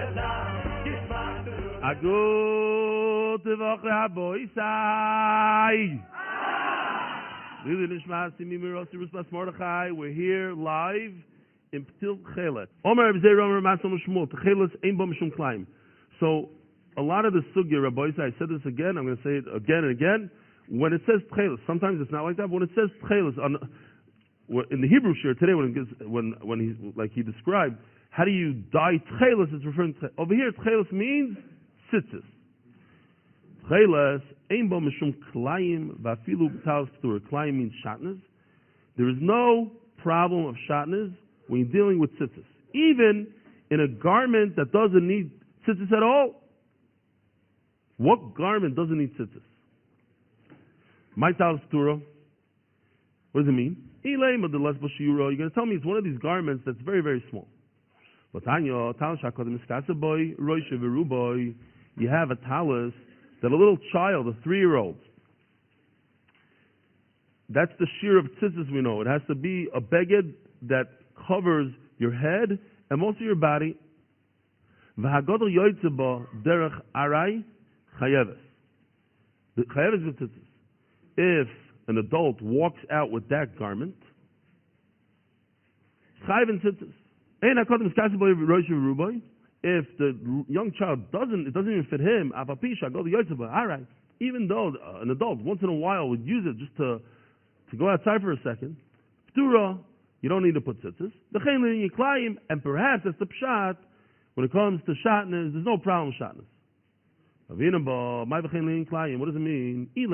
A gute Woche, Aboisai. We're here live in Ptil Chelet. So a lot of the sugya, Rabbi Isai, I said this again, I'm going to say it again and again. When it says tchelis, sometimes it's not like that. But when it says tchelis in the Hebrew shiur today, when he described how do you dye tchelis, it's referring to over here. Tchelis means tzitzis. Tchelis ein bo mishum klayim vafilu b'talos p'tur. Klayim means shatnez. There is no problem of shatnez when you're dealing with tzitzis, even in a garment that doesn't need tzitzis at all. What garment doesn't need tzitzis? My talos p'tura. What does it mean? You're going to tell me it's one of these garments that's very, very small. You have a talus that a little child, a 3-year-old, that's the shiur of tzitzis we know. It has to be a beged that covers your head and most of your body. If an adult walks out with that garment, if the young child it doesn't even fit him, even though an adult once in a while would use it just to go outside for a second, you don't need to put tzitzis. And perhaps that's the pshat. When it comes to shatnez, there's no problem with shatnez. What does it mean? If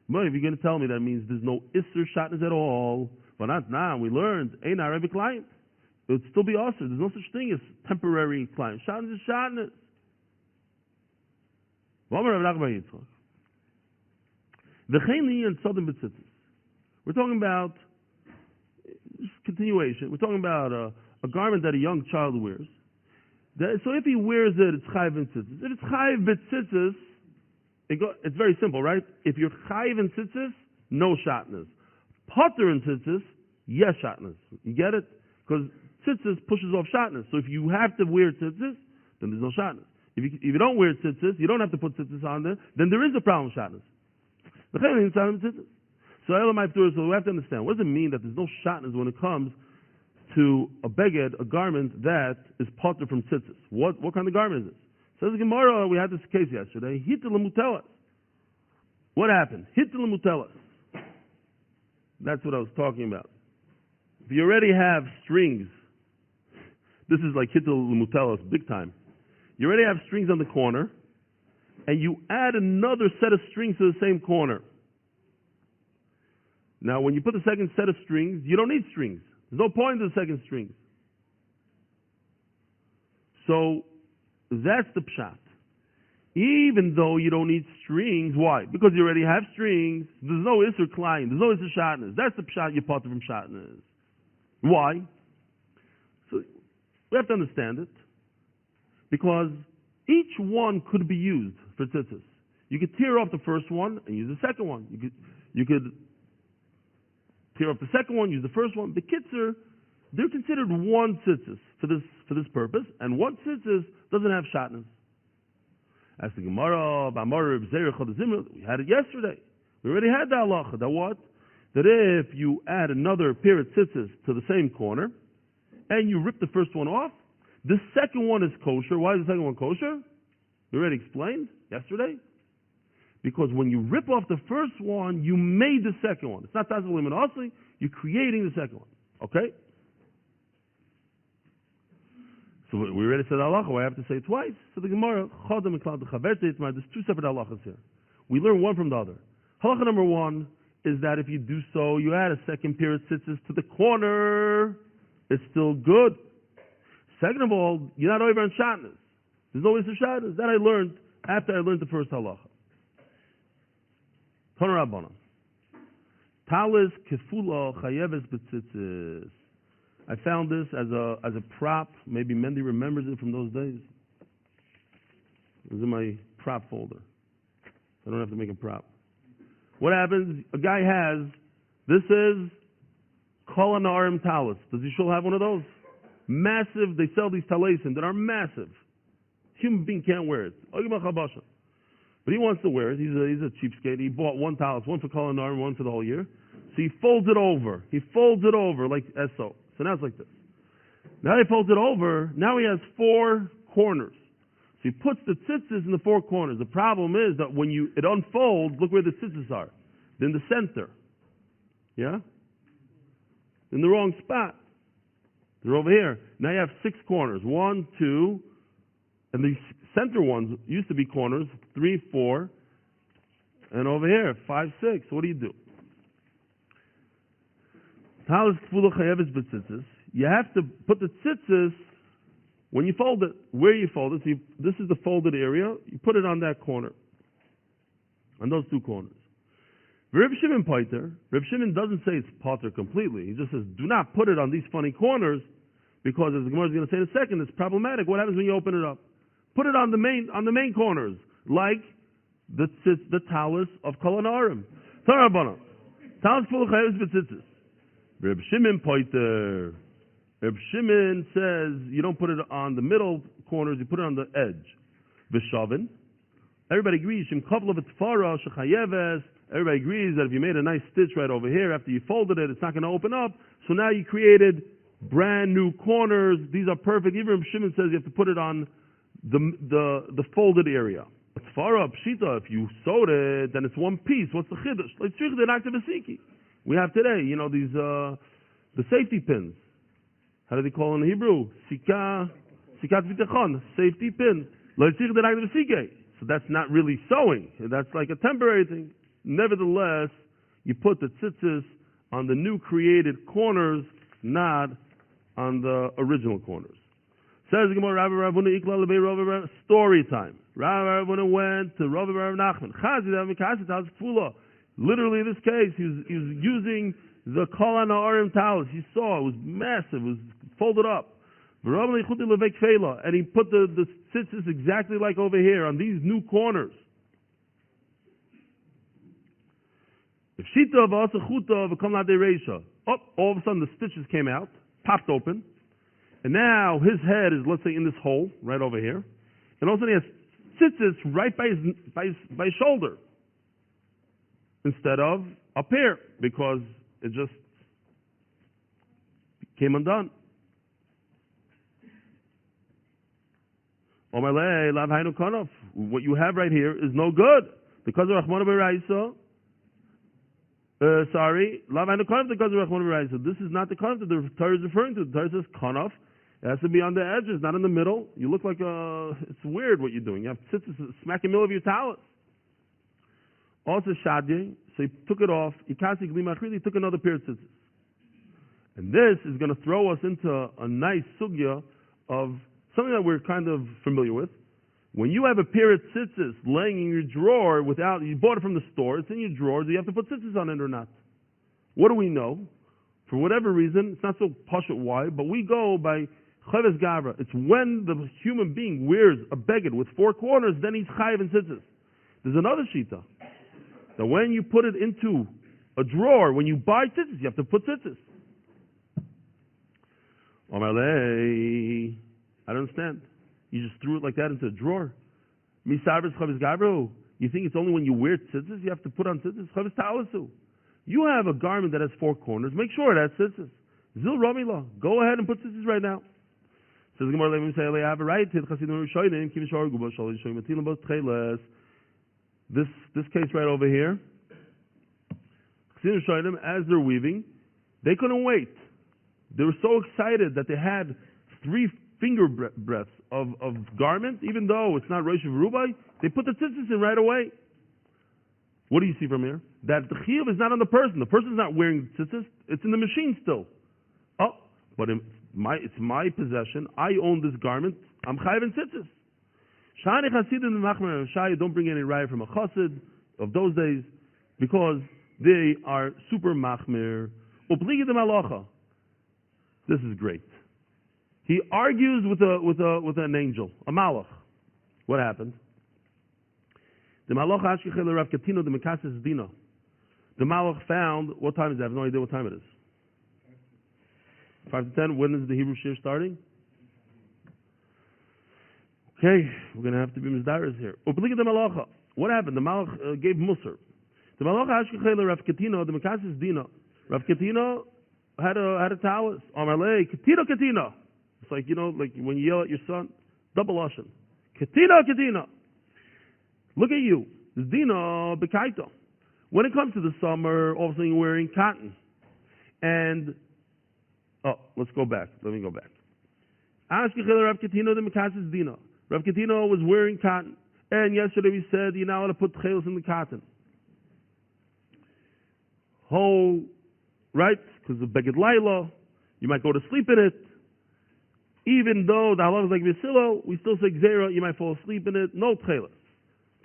you're going to tell me that means there's no isser shatnez at all, but not now. We learned it would still be usher. There's no such thing as temporary klayim. Shatnez is shatnez. We're talking about continuation. We're talking about a garment that a young child wears. So if he wears it, it's chayiv and tzitzis. If it's chayiv b'tzitzis, it's very simple, right? If you're chayiv and tzitzis, no shatnez. Potter and tzitzis, yes shatnez. You get it? Because tzitzis pushes off shatnez. So if you have to wear tzitzis, then there's no shatnez. If you don't wear tzitzis, you don't have to put tzitzis on there, then there is a problem with shatnez. So we have to understand, what does it mean that there's no shatnez when it comes to a beged, a garment that is potter from tzitzis? What kind of garment is this? Says the Gemara, we had this case yesterday. Hitel mutelas. What happened? Hitel mutelas. That's what I was talking about. If you already have strings, this is like hitel mutelas, big time. You already have strings on the corner, and you add another set of strings to the same corner. Now, when you put the second set of strings, you don't need strings. There's no point in the second strings. So, that's the pshat. Even though you don't need strings, why? Because you already have strings. There's no isser klein. There's no isser shatnez. That's the pshat you potter from shatnez. Why? So, we have to understand it. Because each one could be used for tzitzis. You could tear off the first one and use the second one. You could tear off the second one, use the first one. The kitzer, they're considered one tzitzis for this purpose, and one tzitzis doesn't have shatnez. As the Gemara, we had it yesterday. We already had the halacha. That what? That if you add another pair of tzitzis to the same corner, and you rip the first one off, the second one is kosher. Why is the second one kosher? We already explained yesterday. Because when you rip off the first one, you made the second one. It's not tazal limanasi, you're creating the second one. Okay? So we already said halacha, I have to say it twice. So the Gemara, there's two separate halachas here. We learn one from the other. Halacha number one is that if you do so, you add a second pair of tzitzis to the corner, it's still good. Second of all, you're not over on shatnez. There's no issue shatnez. That I learned after I learned the first halacha. Tanarabana. Talis kefula chayeves b'tzitzis. I found this as a prop. Maybe Mendy remembers it from those days. It was in my prop folder. I don't have to make a prop. What happens? A guy has, this is Kol Anarim Talis. Does he still have one of those? Massive, they sell these talesim that are massive. Human being can't wear it. But he wants to wear it. He's a cheapskate. He bought one talis, one for Kol Hanarim, one for the whole year. So he folds it over. He folds it over like so. So now it's like this. Now he folds it over. Now he has 4 corners. So he puts the tzitzis in the 4 corners. The problem is that when it unfolds, look where the tzitzis are. They're in the center. Yeah? In the wrong spot. They're over here. Now you have 6 corners. 1, 2, and the center ones used to be corners. 3, 4, and over here 5, 6. So what do you do? You have to put the tzitzis when you fold it. Where you fold it, this is the folded area. You put it on that corner, on those 2 corners. Reb Shimon Poiter, Reb Shimon doesn't say it's potter completely. He just says, do not put it on these funny corners, because as the Gemara is going to say in a second, it's problematic. What happens when you open it up? Put it on the main corners, like the talus of Kol Hanarim. Tarabana. Talus full of chayes b'tzitzis. Reb Shimon Poiter. Reb Shimon says you don't put it on the middle corners, you put it on the edge. V'shavin. Everybody agrees. Shem kavla v'tfara shechayeves. Everybody agrees that if you made a nice stitch right over here, after you folded it, it's not going to open up. So now you created brand new corners. These are perfect. Even Reb Shimon says you have to put it on the folded area. Tfara pshita. If you sewed it, then it's one piece. What's the chiddush? Like tzrich denakta v'siki. We have today, these the safety pins. How do they call in Hebrew? Sikat vitachon, safety pin. So that's not really sewing. That's like a temporary thing. Nevertheless, you put the tzitzis on the new created corners, not on the original corners. Says the Gemara, Rabbi Ravuna ikla lebei Rabbi story time. Rabbi Ravuna went to Rabbi Nachman. Literally, in this case, he was using the Kol Hanarim talus. You saw it was massive. It was folded up. And he put the tzitzis exactly like over here on these new corners. If shita of asa chuta of a kamla de reisha. All of a sudden the stitches came out, popped open, and now his head is, let's say, in this hole right over here, and all of a sudden he has tzitzis right by his shoulder instead of up here, because it just came undone. What you have right here is no good, because of Rachmana b'Raisa. This is not the kanaf that the Torah is referring to. The Torah says kanaf. It has to be on the edges, not in the middle. You look like it's weird what you're doing. You have tzitzis smack in the middle of your talus. Also shadye, so he took it off. He took another pair of tzitzis. And this is going to throw us into a nice sugya of something that we're kind of familiar with. When you have a pair of tzitzis laying in your drawer you bought it from the store, it's in your drawer, do you have to put tzitzis on it or not? What do we know? For whatever reason, it's not so pashut why, but we go by chaves gavra. It's when the human being wears a beged with 4 corners, then he's chayiv and tzitzis. There's another shita, that when you put it into a drawer, when you buy tzitzis, you have to put tzitzis. I don't understand. You just threw it like that into a drawer. You think it's only when you wear tzitzis you have to put on tzitzis? You have a garment that has 4 corners. Make sure it has tzitzis. Zil Ramila. Go ahead and put tzitzis right now. Says the Gemara, let me say, I have a right. This case right over here. As they're weaving, they couldn't wait. They were so excited that they had 3 finger breadths of garment, even though it's not Rosh Rubai, they put the tzitzis in right away. What do you see from here? That the chiyuv is not on the person. The person's not wearing tzitzis. It's in the machine still. But it's my possession. I own this garment. I'm chayiv in tzitzis. Shani chasidim machmer shai. Don't bring any raya from a chassid of those days, because they are super machmer. Upligi de malacha. This is great. He argues with an angel, a malach. What happened? The malach ashkichel Rav Katino the mekases dina. The malach found, what time is that? I have no idea what time it is. 5 to 10. When is the Hebrew Shiur starting? Okay, we're going to have to be mizdaris here. What happened? The Malach gave Musar. The Malach Ashkechele Rav Ketino, the Mekasis Dina. Rav Ketino had a talus. Amarle, Ketino. It's like, like when you yell at your son, double Lashon. Ketino. Look at you. This Dina Bekaito. When it comes to the summer, all of a sudden you're wearing cotton. And, let's go back. Let me go back. Ashkechele Rav Ketino, the Mekasis Dina. Rav Ketino was wearing cotton. And yesterday we said you're not allowed to put chelos in the cotton. Right? Because of Beged Laila, you might go to sleep in it. Even though the halach is like Visilo, we still say Gzera, you might fall asleep in it. No chelos.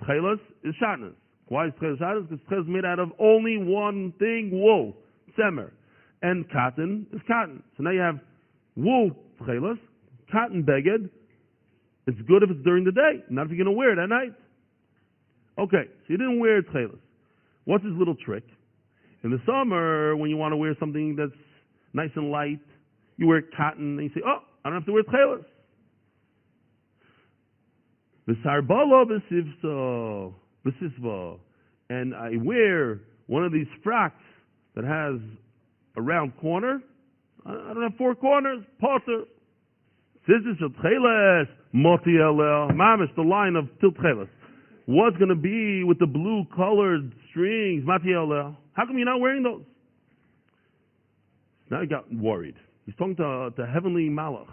Chelos is shatnez. Why is chelos shatnez? Because chelos is made out of only one thing, wool, semer. And cotton is cotton. So now you have wool chelos, cotton beged. It's good if it's during the day, not if you're going to wear it at night. Okay, so you didn't wear chelos. What's his little trick? In the summer, when you want to wear something that's nice and light, you wear cotton, and you say, I don't have to wear chelos. And I wear one of these frocks that has a round corner. I don't have 4 corners. Potter. Mamish, the line of tilt chelos. What's going to be with the blue colored strings? How come you're not wearing those? Now he got worried. He's talking to heavenly malach.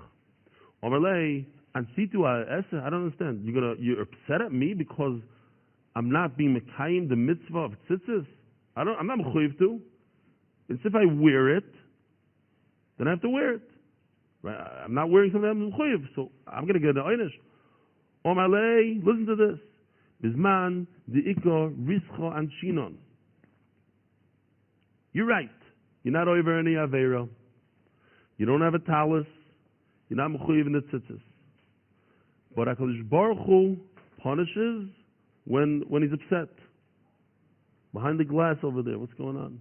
Omerlei, I don't understand. You're upset at me because I'm not being mekayim the mitzvah of tzitzis? I'm not mechuyev to. It's if I wear it, then I have to wear it. Right? I'm not wearing something I'm mechuyev, so I'm going to get an einish. Omerlei, listen to this. Bisman the ikor rischa and shinon. You're right. You're not over any avera. You don't have a talus. You're not mechuyev in the tzitzis. But HaKadosh Baruch Hu punishes when he's upset. Behind the glass over there, what's going on?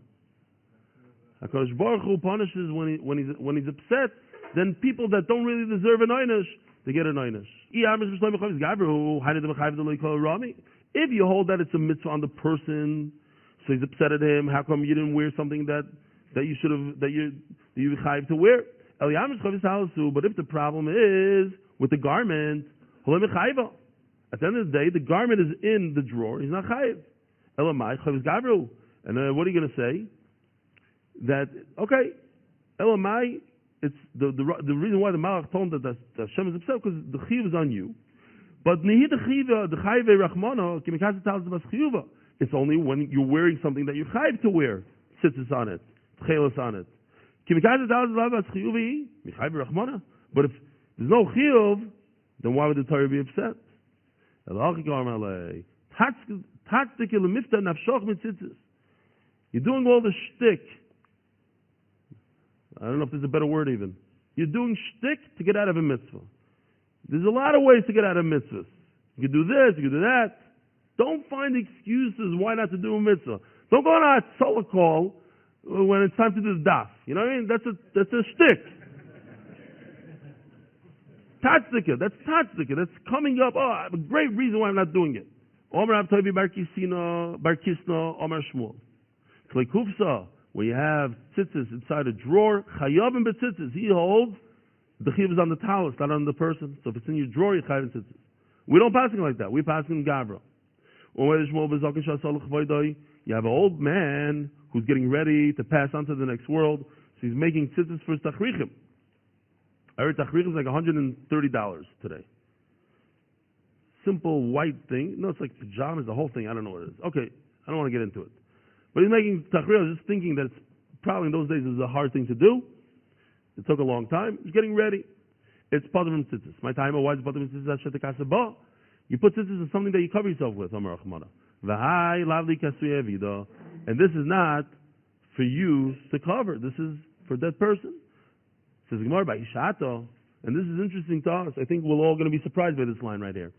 HaKadosh Baruch Hu punishes when he's upset. Then people that don't really deserve an einish, they get an einish. If you hold that it's a mitzvah on the person, so he's upset at him, how come you didn't wear something that you should have, that you chayiv to wear? But if the problem is with the garment, at the end of the day, the garment is in the drawer, he's not chayiv. And what are you going to say? That, okay, Elamai, it's the reason why the Malach told him that Hashem is upset because the chiv is on you. But it's only when you're wearing something that you're chayiv to wear tzitzis on it, chelos on it. But if there's no chiyuv, then why would the Torah be upset? You're doing all the shtick. I don't know if there's a better word even. You're doing shtick to get out of a mitzvah. There's a lot of ways to get out of mitzvahs. You can do this, you can do that. Don't find excuses why not to do a mitzvah. Don't go on a tzollah call when it's time to do the daf. You know what I mean? That's a shtick. Tatzika. That's tatzika. That's coming up. I have a great reason why I'm not doing it. Omer Rav Tovi Bar Kisna, Omer Shmuel. Klei Kufsa, where you have tzitzis inside a drawer, chayavim b'tzitzis. He holds the chiv is on the talus, not on the person. So if it's in your drawer, you're chayav tzitzis. We don't pass it like that. We pass it in Gavra. You have an old man who's getting ready to pass on to the next world, so he's making tzitzis for his tachrichim. I heard tachrichim is like $130 today. Simple white thing. No, it's like pajamas, the whole thing. I don't know what it is. Okay, I don't want to get into it. But he's making tachrichim, just thinking that it's probably in those days it was a hard thing to do. It took a long time. He's getting ready. It's padrim tzitzis. My time, why is padrim tzitzis? You put tzitzis in something that you cover yourself with. And this is not for you to cover. This is for that person. Says Gemara by Ishato, and this is interesting to us. I think we're all going to be surprised by this line right here.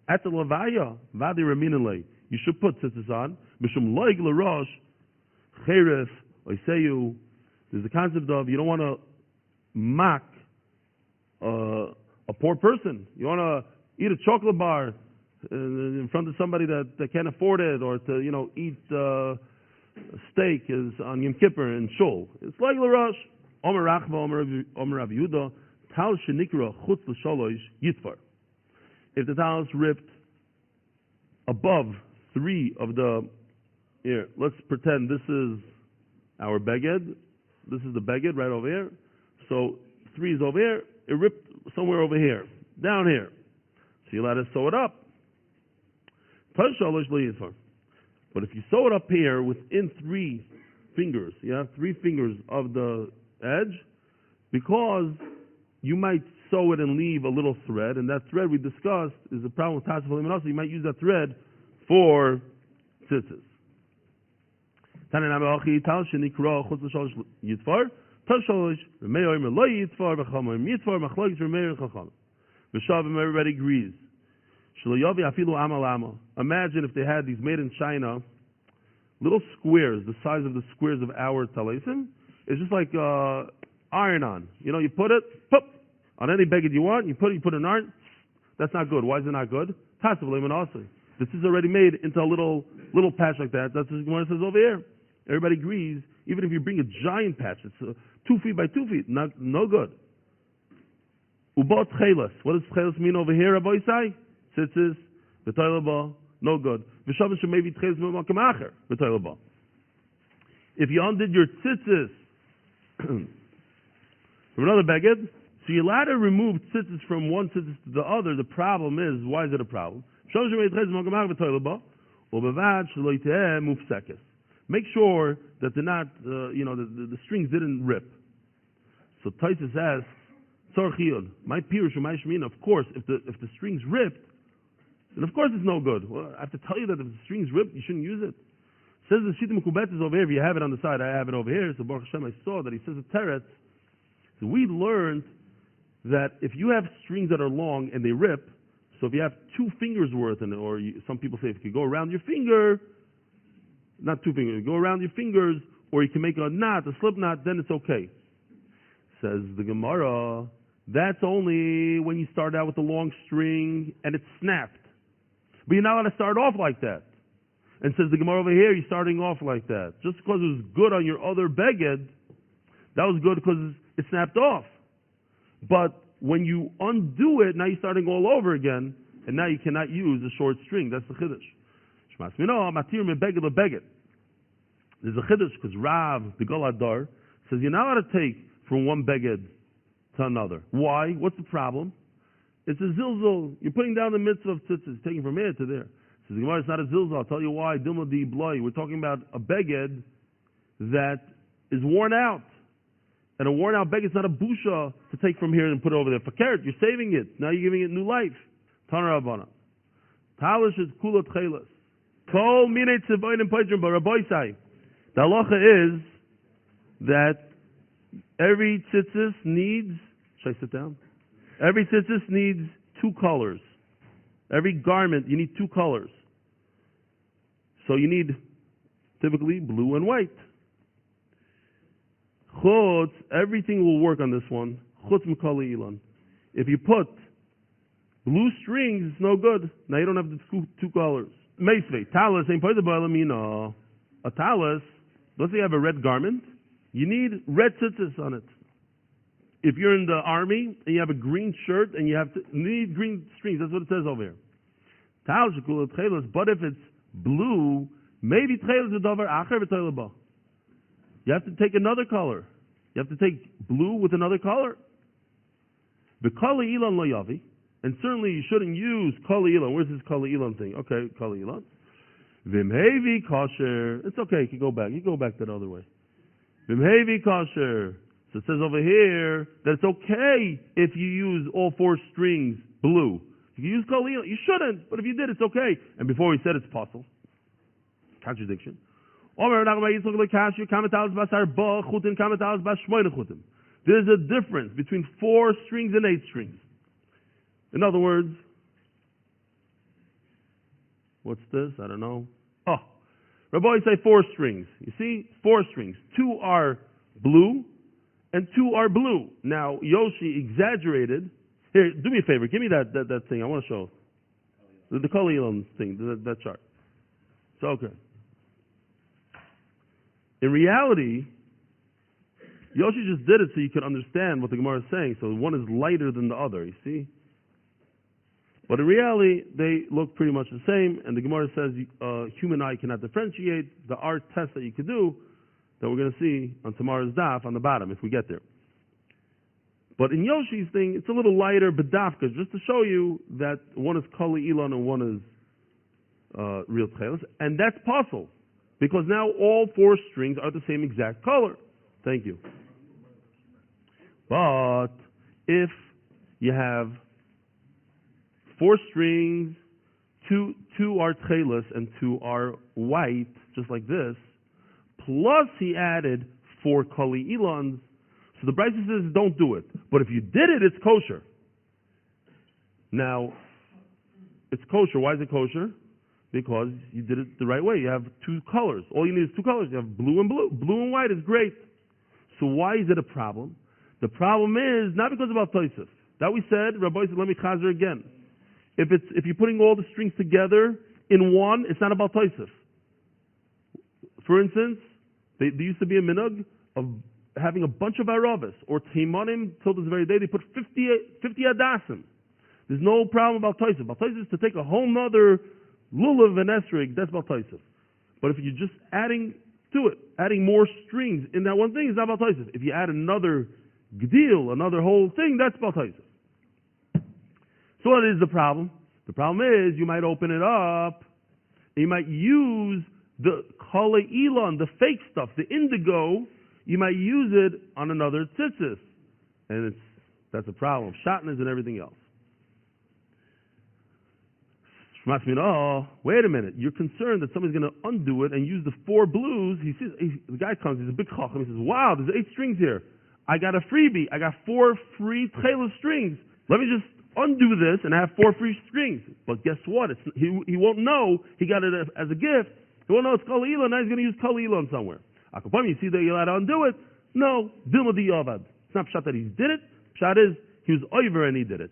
At the Levaya, Vadi Raminale, you should put tzitzis on. Mishum loig l'rosh, cheref, oiseyu. There's the concept of you don't want to mock a poor person. You want to eat a chocolate bar in front of somebody that can't afford it, or to eat steak is on Yom Kippur in Shul. It's like l'rosh. Omer Rachva, Omer Rav Yehuda, tal shenikra chutz l'shalosh yitfar. If the talus ripped above 3 of the, here, let's pretend this is our beged. This is the beged right over here. So 3 is over here. It ripped somewhere over here, down here. So you let us sew it up. But if you sew it up here within 3 fingers, 3 fingers of the edge, because you might sew it and leave a little thread, and that thread we discussed is a problem with tasif also. You might use that thread for tzitzis. Everybody agrees. Imagine if they had these made in China, little squares, the size of the squares of our talesim. It's just like iron-on. You put it, pop, on any beged you want, you put an iron. That's not good. Why is it not good? This is already made into a little patch like that. That's what it says over here. Everybody agrees, even if you bring a giant patch, it's 2 feet by 2 feet, no good. Ubot chelas. What does chelas mean over here, Rabbi Isai? Tzitzis, v'toilaba, no good. V'shavim shemayvi tchelas m'makom acher, v'toilaba. If you undid your tzitzis from another beged, so you're allowed to remove tzitzis from one tzitzis to the other. The problem is, why is it a problem? Make sure that they're not, the strings didn't rip. So Taisus asks, my pirush, of course, if the strings ripped, then of course it's no good. Well, I have to tell you that if the strings ripped, you shouldn't use it. Says the Shita Mekubet is over here. If you have it on the side, I have it over here. So Baruch Hashem, I saw that he says a teretz. So we learned that if you have strings that are long and they rip, so if you have 2 fingers worth, some people say if you go around your finger, not 2 fingers, go around your fingers, or you can make a knot, a slip knot, then it's okay. Says the Gemara, that's only when you start out with a long string and it's snapped. But you're not allowed to start off like that. And says the Gemara over here, you're starting off like that. Just because it was good on your other beged, that was good because it snapped off. But when you undo it, now you're starting all over again, and now you cannot use a short string. That's the chiddush. Shmas mino matir me beged lebeged. There's a chiddush because Rav, the Goladar, says you're not allowed to take from one beged to another. Why? What's the problem? It's a zilzul. You're putting down the mitzvah of tzitzis, taking from here to there. Says the Gemara, it's not a zilzul. I'll tell you why. Dilma di bloy. We're talking about a beged that is worn out. And a worn out beged is not a busha to take from here and put it over there. For carrot, you're saving it. Now you're giving it new life. Tana Rabbana. Talish is kulot chelas. Kol minei tzivoin and poitrim baraboisai. The halacha is that every tzitzis needs, should I sit down? Every tzitzis needs 2 colors. Every garment, you need 2 colors. So you need typically blue and white. Chutz, everything will work on this one. Chutz m'kali ilan. If you put blue strings, it's no good. Now you don't have the 2 colors. Meisvei, talis, ain't part of the ba'alamina. A talis, let's say you have a red garment, you need red tzitzis on it. If you're in the army and you have a green shirt and you need green strings, that's what it says over here. But if it's blue, maybe you have to take another color. You have to take blue with another color. And certainly you shouldn't use kali ilan. Where's this kali ilan thing? Okay, kali ilan. Vimhevi kosher. It's okay. You can go back. You go back that other way. Vimhevi kosher. So it says over here that it's okay if you use all 4 strings blue. If you use kali ilan, you shouldn't. But if you did, it's okay. And before we said it's possible. Contradiction. There's a difference between 4 strings and 8 strings. In other words, what's this? I don't know. Oh, Rabbi say 4 strings. You see, 4 strings. 2 are blue, and 2 are blue. Now, Yoshi exaggerated. Here, do me a favor. Give me that thing. I want to show. The Kol Elon thing, that chart. So, okay. In reality, Yoshi just did it so you could understand what the Gemara is saying. So one is lighter than the other, you see? But in reality, they look pretty much the same, and the Gemara says human eye cannot differentiate. There are tests that you could do that we're going to see on tomorrow's daf on the bottom if we get there. But in Yoshi's thing, it's a little lighter, bedafka, just to show you that one is kali ilan and one is real tchelis, and that's possible because now all 4 strings are the same exact color. Thank you. But if you have 4 strings, two are tchelis and 2 are white, just like this, plus he added 4 kali ilans, so the Brisa says don't do it. But if you did it, it's kosher. Now, it's kosher. Why is it kosher? Because you did it the right way. You have 2 colors. All you need is 2 colors. You have blue and blue. Blue and white is great. So why is it a problem? The problem is not because of Al-Taisif. That we said, Rabbi said, let me chazor again. If you're putting all the strings together in one, it's not about Taisif. For instance, there used to be a minhag of having a bunch of Aravis or Teimanim till this very day. They put 50 Adasim. There's no problem about Taisif. About Taisif is to take a whole nother lulav and esrig. That's about Taisif. But if you're just adding to it, adding more strings in that one thing, it's not about Taisif. If you add another Gdil, another whole thing, that's about Taisif. So what is the problem? The problem is you might open it up, and you might use the Kala Elon, the fake stuff, the indigo, you might use it on another tzitzis. And that's a problem. Shatnez and everything else. Oh, wait a minute. You're concerned that somebody's going to undo it and use the 4 blues. The guy comes, he's a big chacham. He says, wow, there's 8 strings here. I got a freebie. I got 4 free tchelis strings. Let me just undo this and have 4 free strings. But guess what? He won't know he got it as a gift. He won't know it's Kol Elon. Now he's going to use Kol Elon somewhere. You see that you're allowed to undo it? No. Dilma di Yavad. It's not pshat that he did it. Pshat is he was over and he did it.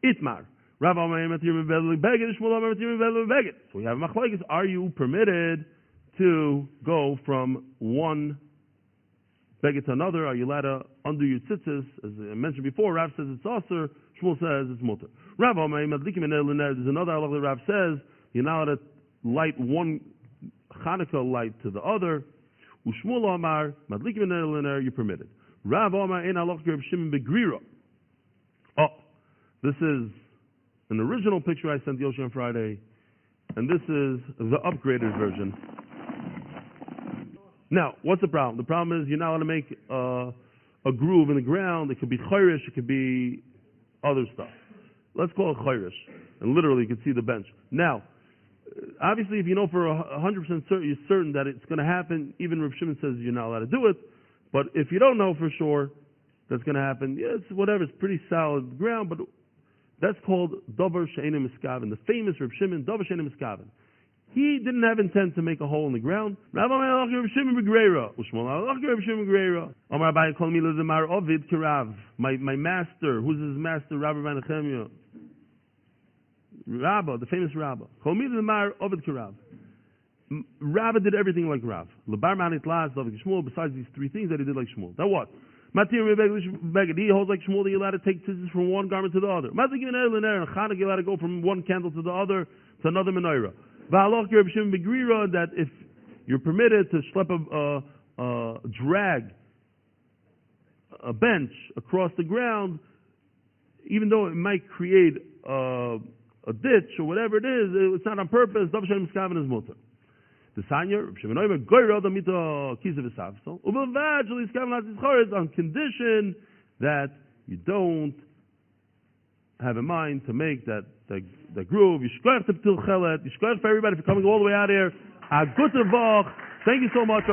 Itmar. So we have machlokes. Are you permitted to go from one beged to another? Are you allowed to undo your tzitzis? As I mentioned before, Rav says it's aser. Shmuel says it's mutter. There's another halach that Rav says you're not allowed to light one Chanukah light to the other. Ushmuel Amar madlikim you're permitted. Rav Amar ein halach Reb Shimon begrira. Oh, this is an original picture I sent Yoshi on Friday, and this is the upgraded version. Now, what's the problem? The problem is you're not allowed to make a groove in the ground. It could be chayrish, it could be other stuff. Let's call it chayrish, and literally you can see the bench. Now, obviously, if you know for 100% certain, you're certain that it's going to happen, even Reb Shimon says you're not allowed to do it, but if you don't know for sure that's going to happen, yeah, it's whatever, it's pretty solid ground, but that's called Dover She'enim Miskaven. The famous Reb Shimon, Dover She'enim Miskaven. He didn't have intent to make a hole in the ground. My master, who's his master, Rabbi Menachemia. Rabba, the famous Rabba. Rabba did everything like Rav. Besides these 3 things that he did like Shmuel. Now what? He holds like Shmuel that you're allowed to take scissors from one garment to the other. Chanukah, you're allowed to go from one candle to the other to another menorah. That if you're permitted to drag a bench across the ground, even though it might create a ditch or whatever it is, it's not on purpose. Dav Shem Miskaven is mutter. The Sanya, on condition that you don't have in mind to make that groove. Yishkoyach for everybody for coming all the way out here. A gute Woche. Thank you so much.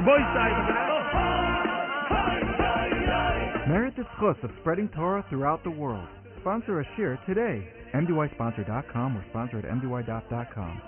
Merit the schus of spreading Torah throughout the world. Sponsor a shiur today. MDYsponsor.com or sponsor at MDY Daf.com.